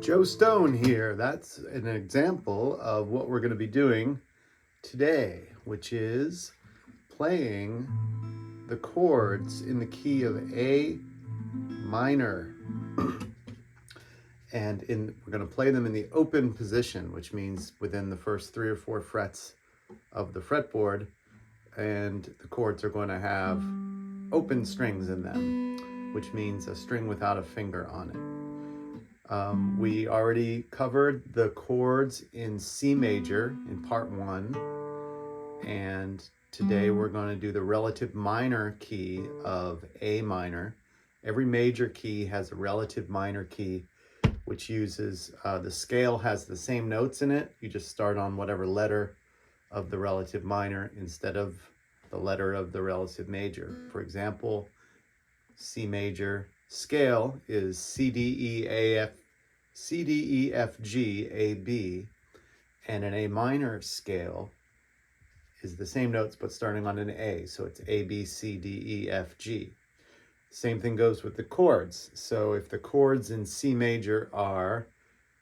Joe Stone here. That's an example of what we're going to be doing today, which is playing the chords in the key of A minor. And we're going to play them in the open position, which means within the first 3 or 4 frets of the fretboard, and the chords are going to have open strings in them, which means a string without a finger on it. We already covered the chords in C major in part 1, and today we're going to do the relative minor key of A minor. Every major key has a relative minor key, which uses, the scale has the same notes in it. You just start on whatever letter of the relative minor instead of the letter of the relative major. For example, C major scale is C, D, E, F, G, A, B, and an A minor scale is the same notes but starting on an A, so it's A, B, C, D, E, F, G. Same thing goes with the chords. So if the chords in C major are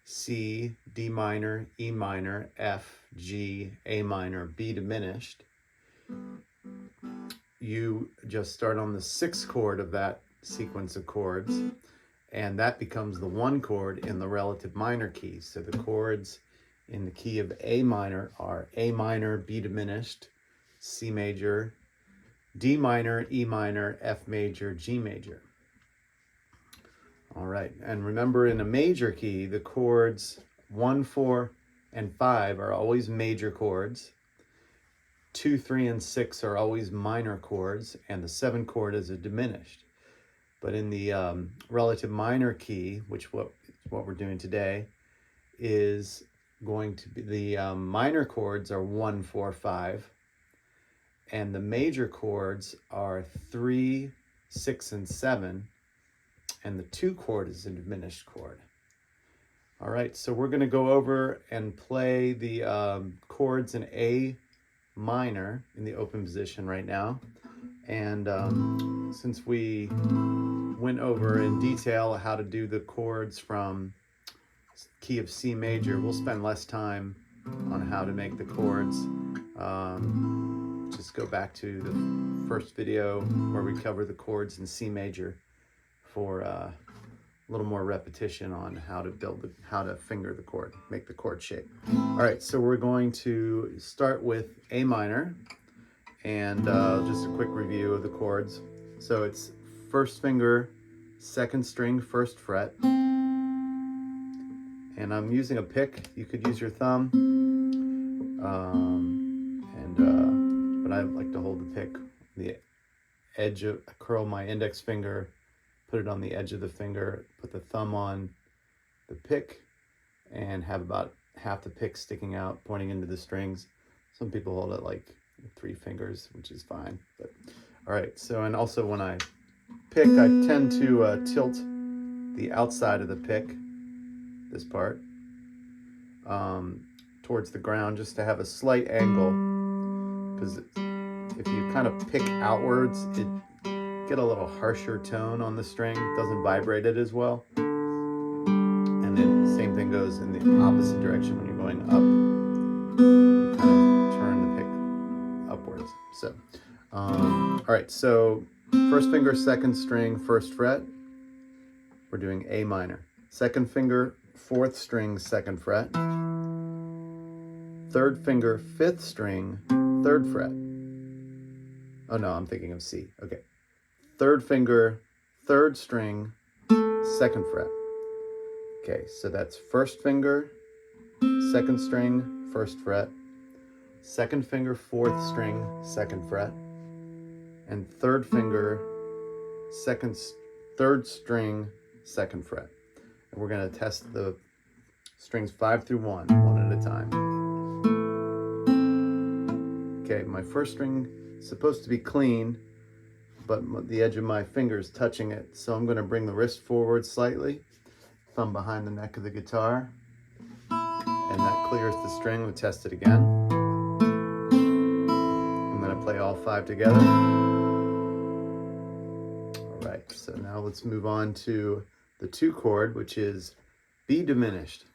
C, D minor, E minor, F, G, A minor, B diminished, you just start on the 6th chord of that sequence of chords, and that becomes the 1 chord in the relative minor key. So the chords in the key of A minor are A minor, B diminished, C major, D minor, E minor, F major, G major. All right, and remember, in a major key, the chords 1, 4, and 5 are always major chords. 2, 3, and 6 are always minor chords, and the 7th chord is a diminished. But in the relative minor key, which what we're doing today, is going to be the minor chords are 1, 4, 5, and the major chords are 3, 6, and 7, and the 2 chord is a diminished chord. All right, so we're going to go over and play the chords in A minor in the open position right now. And since we went over in detail how to do the chords from key of C major, we'll spend less time on how to make the chords. Just go back to the first video where we cover the chords in C major for a little more repetition on how to finger the chord, make the chord shape. All right, so we're going to start with A minor, and just a quick review of the chords. So it's 1st finger, 2nd string, 1st fret, and I'm using a pick. You could use your thumb, but I like to hold the pick, the edge of, curl my index finger, put it on the edge of the finger, put the thumb on the pick, and have about half the pick sticking out, pointing into the strings. Some people hold it like 3 fingers, which is fine. But all right, so, and also when I pick, I tend to tilt the outside of the pick, this part, towards the ground, just to have a slight angle, because if you kind of pick outwards, it get a little harsher tone on the string, doesn't vibrate it as well. And then same thing goes in the opposite direction. When you're going up, you kind of turn the pick upwards. So all right, so 1st finger, 2nd string, 1st fret, we're doing A minor. 2nd finger, 4th string, 2nd fret. 3rd finger, 5th string, 3rd fret. Oh no, I'm thinking of C. Okay. 3rd finger, 3rd string, 2nd fret. Okay, so that's 1st finger, 2nd string, 1st fret, 2nd finger, 4th string, 2nd fret, and 3rd finger, 3rd string, 2nd fret. And we're going to test the strings 5 through 1 at a time. Okay, my 1st string is supposed to be clean, but the edge of my finger is touching it. So I'm going to bring the wrist forward slightly, thumb behind the neck of the guitar, and that clears the string. We'll test it again. I'm going to play all 5 together. All right, so now let's move on to the 2 chord, which is B diminished.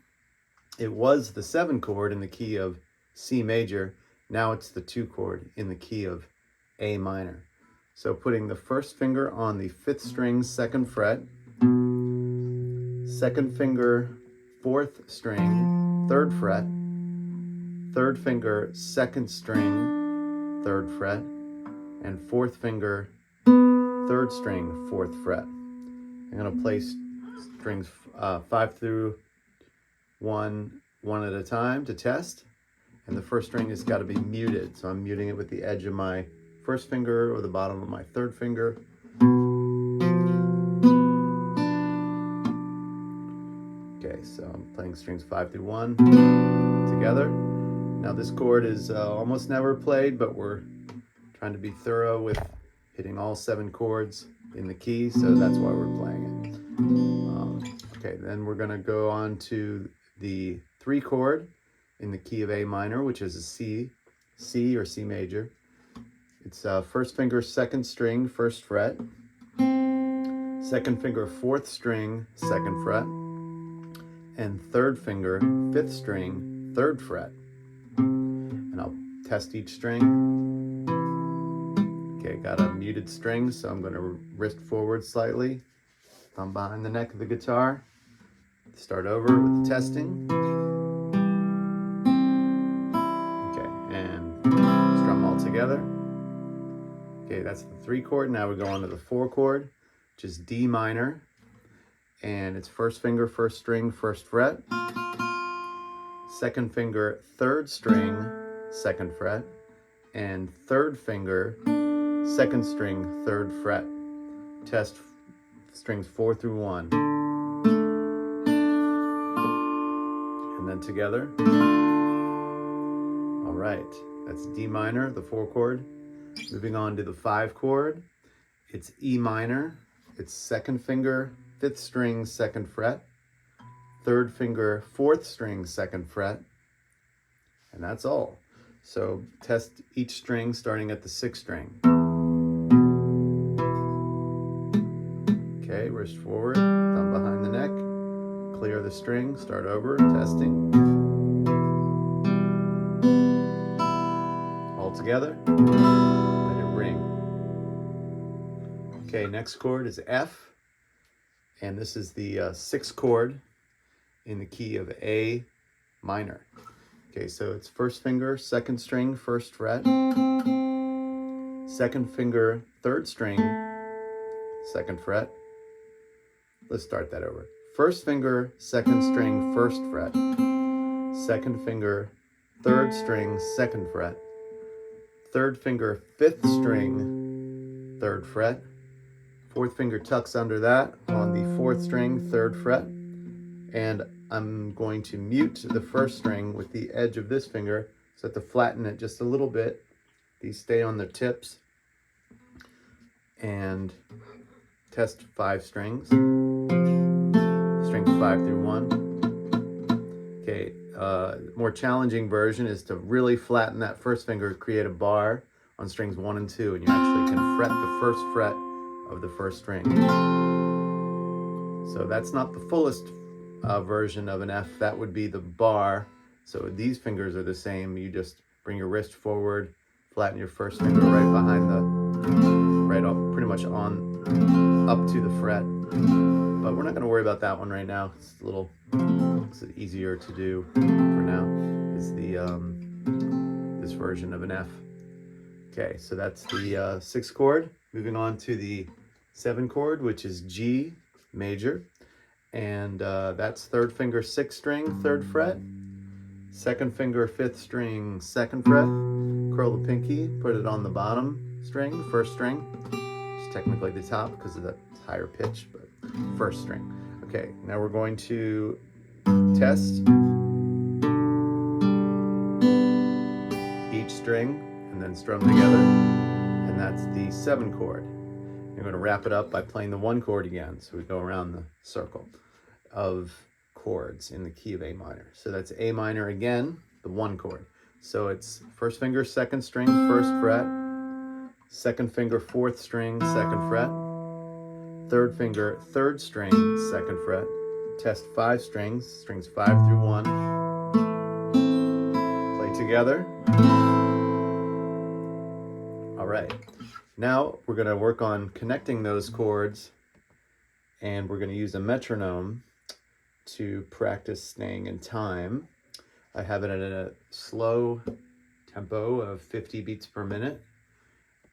It was the 7 chord in the key of C major. Now it's the 2 chord in the key of A minor. So putting the first finger on the 5th string, 2nd fret, 2nd finger, 4th string, 3rd fret, 3rd finger, 2nd string, 3rd fret, and 4th finger, 3rd string, 4th fret. I'm going to play strings 5 through 1 at a time to test. And the first string has got to be muted. So I'm muting it with the edge of my 1st finger or the bottom of my 3rd finger. Okay, so I'm playing strings 5 through 1 together. Now this chord is almost never played, but we're trying to be thorough with hitting all 7 chords in the key, so that's why we're playing it. Okay, then we're going to go on to the 3 chord in the key of A minor, which is a C or C major. It's 1st finger, 2nd string, 1st fret, 2nd finger, 4th string, 2nd fret, and 3rd finger, 5th string, 3rd fret. And I'll test each string. Okay, got a muted string, so I'm going to wrist forward slightly, thumb behind the neck of the guitar. Start over with the testing. Okay, and strum all together. Okay, that's the 3 chord. Now we go on to the 4 chord, which is D minor. And it's 1st finger, 1st string, 1st fret. 2nd finger, 3rd string, 2nd fret. And 3rd finger, 2nd string, 3rd fret. Test strings 4 through 1. And then together. All right, that's D minor, the 4 chord. Moving on to the 5 chord. It's E minor. It's 2nd finger, 5th string, 2nd fret. 3rd finger, 4th string, 2nd fret. And that's all. So test each string starting at the 6th string. Okay, wrist forward, thumb behind the neck. Clear the string, start over, testing. All together, let it ring. Okay, next chord is F, and this is the 6th chord in the key of A minor. Okay, so it's 1st finger, 2nd string, 1st fret, 2nd finger, 3rd string, 2nd fret. Let's start that over. 1st finger, 2nd string, 1st fret, 2nd finger, 3rd string, 2nd fret, 3rd finger, 5th string, 3rd fret, 4th finger tucks under that on the 4th string, 3rd fret, and I'm going to mute the 1st string with the edge of this finger so I have to flatten it just a little bit. These stay on their tips. And test 5 strings. Strings 5 through 1. Okay, more challenging version is to really flatten that 1st finger, create a bar on strings 1 and 2, and you actually can fret the 1st fret of the 1st string. So that's not the fullest version of an F. That would be the bar. So these fingers are the same. You just bring your wrist forward, flatten your 1st finger right behind right up, pretty much on up to the fret. But we're not going to worry about that one right now. It's easier to do for now. Is the this version of an F. Okay, so that's the 6th chord. Moving on to the 7 chord, which is G major. And that's 3rd finger, 6th string, 3rd fret. 2nd finger, 5th string, 2nd fret. Curl the pinky, put it on the bottom string, 1st string. It's technically the top because of the higher pitch, but 1st string. Okay, now we're going to test each string and then strum together. And that's the 7 chord. You're going to wrap it up by playing the 1 chord again. So we go around the circle of chords in the key of A minor. So that's A minor again, the 1 chord. So it's 1st finger, 2nd string, 1st fret, 2nd finger, 4th string, 2nd fret, 3rd finger, 3rd string, 2nd fret, test 5 strings, strings 5 through 1. Play together. All right. Now we're going to work on connecting those chords, and we're going to use a metronome to practice staying in time. I have it at a slow tempo of 50 beats per minute,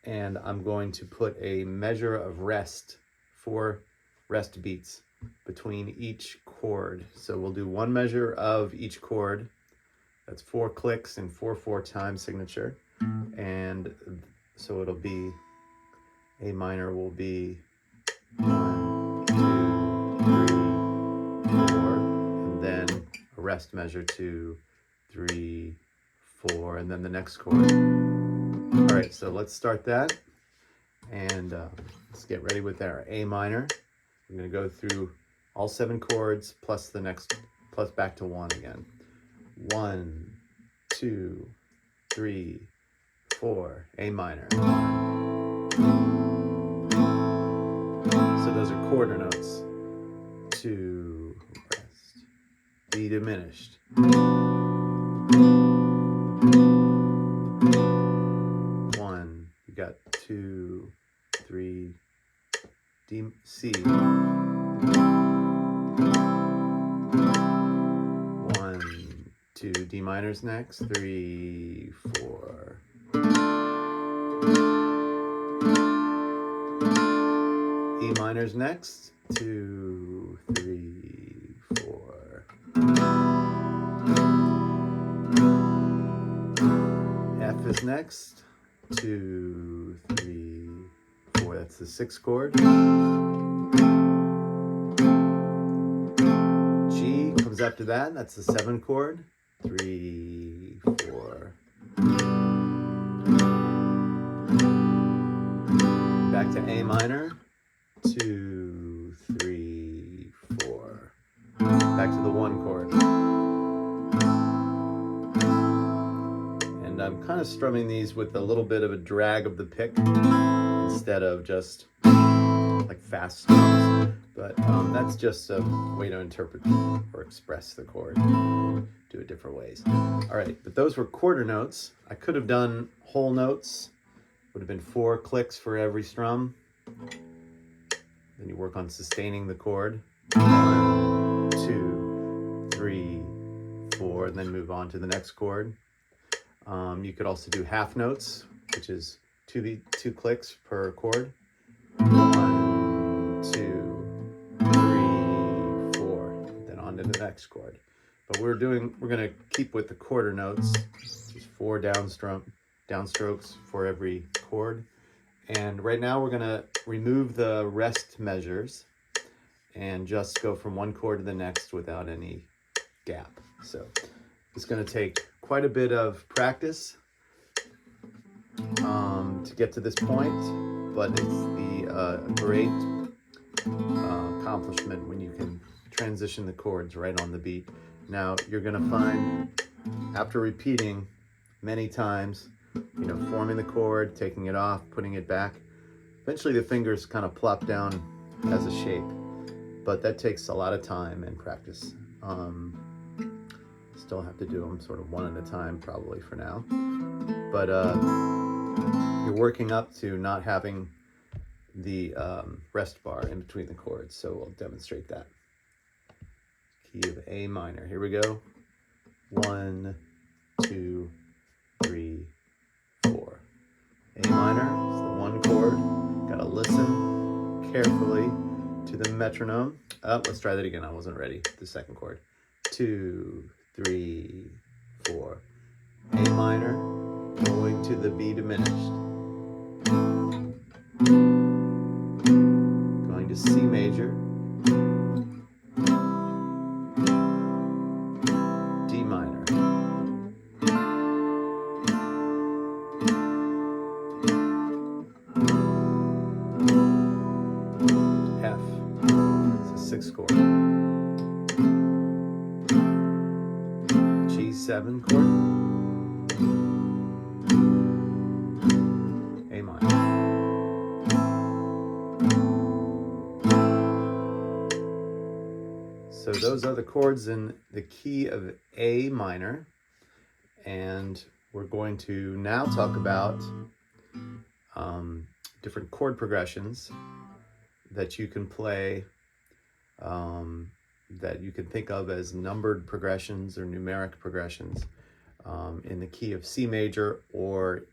and I'm going to put a measure of rest, 4 rest beats between each chord. So we'll do 1 measure of each chord. That's 4 clicks in 4/4 time signature. And so it'll be, A minor will be 1, 2, 3, 4, and then a rest measure 2, 3, 4, and then the next chord. All right, so let's start that, and let's get ready with our A minor. I'm going to go through all 7 chords plus the next, plus back to 1 again. 1, 2, 3, 4, A minor. So those are quarter notes. 2, rest, B diminished. 1, you got 2, 3, D, C. 1, 2, D minor's next. 3, 4. E minor's next. 2, 3, 4. F is next. 2, 3, 4. That's the 6th chord. G comes after that. That's the 7th chord. 3, 4. Back to A minor. 2, 3, 4. Back to the 1 chord. And I'm kind of strumming these with a little bit of a drag of the pick instead of just like fast strums. But that's just a way to interpret or express the chord. Do it different ways. All right, but those were quarter notes. I could have done whole notes. Would have been 4 clicks for every strum. Then you work on sustaining the chord. 1, 2, 3, 4, and then move on to the next chord. You could also do half notes, which is 2 clicks per chord. 1, 2, 3, 4, then on to the next chord. But we're going to keep with the quarter notes, just 4 downstrokes for every chord. And right now we're going to remove the rest measures and just go from 1 chord to the next without any gap. So it's going to take quite a bit of practice to get to this point, but it's the great accomplishment when you can transition the chords right on the beat. Now you're going to find, after repeating many times, you know, forming the chord, taking it off, putting it back, eventually the fingers kind of plop down as a shape, but that takes a lot of time and practice. Still have to do them sort of one at a time probably for now, but you're working up to not having the rest bar in between the chords, so we'll demonstrate that. Key of A minor, here we go. 1, 2, 3, 4. A minor is the 1 chord. Gotta listen carefully to the metronome. Let's try that again. I wasn't ready. The 2nd chord. 2, 3, 4. A minor going to the B diminished. Going to C major. D minor. F. It's a 6th chord. G7 chord. A minor. So So those are the chords in the key of A minor. And we're going to now talk about different chord progressions that you can play, that you can think of as numbered progressions or numeric progressions in the key of C major or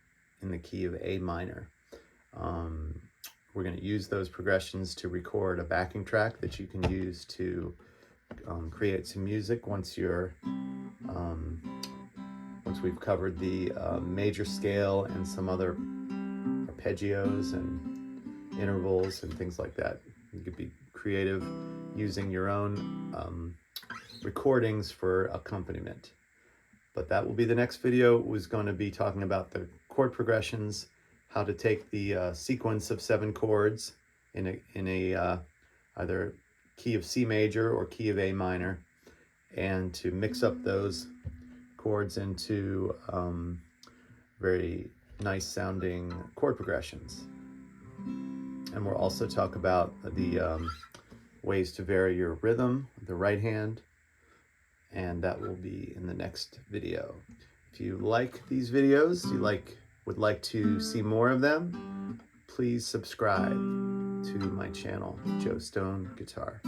in the key of A minor. We're going to use those progressions to record a backing track that you can use to create some music once we've covered the major scale and some other arpeggios and intervals and things like that. You could be creative using your own recordings for accompaniment. But that will be the next video. It was going to be talking about the chord progressions, how to take the sequence of 7 chords in a either key of C major or key of A minor, and to mix up those chords into very nice sounding chord progressions. And we'll also talk about the ways to vary your rhythm, the right hand, and that will be in the next video. If you like these videos, would like to see more of them, please subscribe to my channel, Joe Stone Guitar.